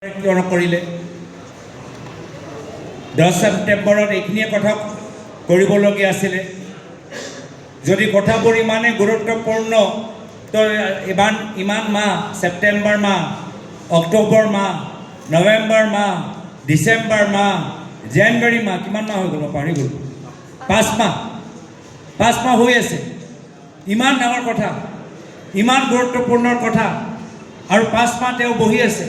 কৰিলে 10 ছেপ্টেম্বৰত এইখিনিয়ে কথা কৰিবলগীয়া আছিলে যদি কথাবোৰ ইমানে গুৰুত্বপূৰ্ণ তো ইমান মাহ ছেপ্টেম্বৰ মাহ অক্টোবৰ মাহ নৱেম্বৰ মাহ ডিচেম্বৰ মাহ জানুৱাৰী মাহ কিমান মাহ হৈ গ'ল পাহৰি গ'ল 5 মাহ হৈ আছে ইমান ডাঙৰ কথা ইমান গুৰুত্বপূৰ্ণ কথা আৰু 5 মাহ তেওঁ বহি আছে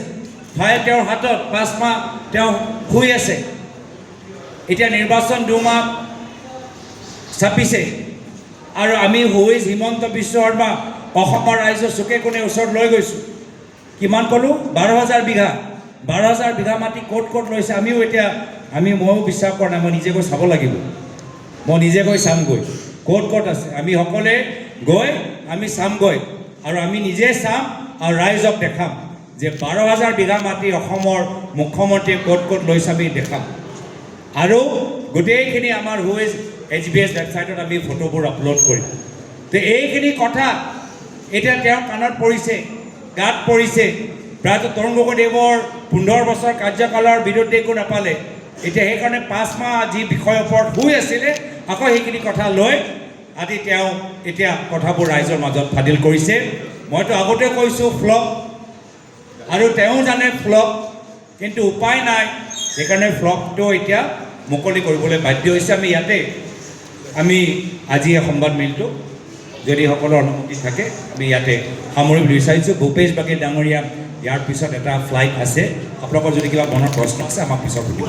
ভাই তেওঁৰ হাতত 5 মাহ তেওঁ শুই আছে এতিয়া নিৰ্বাচন 2 মাহ চাপিছে আৰু আমি হিমন্ত বিশ্ব শৰ্মা অসমৰ ৰাইজৰ চুকে কোণে ওচৰত লৈ গৈছোঁ কিমান ক'লোঁ 12,000 বিঘা মাটি ক'ত লৈছে ময়ো বিশ্বাস কৰা নাই মই নিজে গৈ চাব লাগিব মই নিজে গৈ চামগৈ ক'ত আছে আমি সকলোৱে গৈ আমি চামগৈ আৰু আমি নিজে চাম আৰু ৰাইজক দেখাম যে 12,000 বিঘা মাটি অসমৰ মুখ্যমন্ত্ৰীয়ে ক'ত লৈছে আমি দেখাম আৰু গোটেইখিনি আমাৰ HBS ৱেবছাইটত আমি ফটোবোৰ আপলোড কৰিম তো এইখিনি কথা এতিয়া তেওঁৰ কাণত পৰিছে গাত পৰিছে প্ৰায় তৰুণ গগৈদেৱৰ 15 বছৰ কাৰ্যকালৰ বিৰুদ্ধে একো নাপালে এতিয়া সেইকাৰণে 5 মাহ যি বিষয়ৰ ওপৰত শুই আছিলে আকৌ সেইখিনি কথা লৈ আজি তেওঁ এতিয়া কথাবোৰ ৰাইজৰ মাজত ফাদিল কৰিছে মইতো আগতে কৈছোঁ ফ্লপ আৰু তেওঁ জানে ফ্লপ কিন্তু উপায় নাই সেইকাৰণে ফ্লপটো এতিয়া মুকলি কৰিবলৈ বাধ্য হৈছে আমি আজি এই সংবাদমেলটো যদি সকলৰ অনুমতি থাকে আমি ইয়াতে সামৰিব বিচাৰিছোঁ ভূপেশ বাগেল ডাঙৰীয়া ইয়াৰ পিছত এটা ফ্লাইট আছে আপোনালোকৰ যদি কিবা মনত প্ৰশ্ন আছে আমাক পিছত সুধিব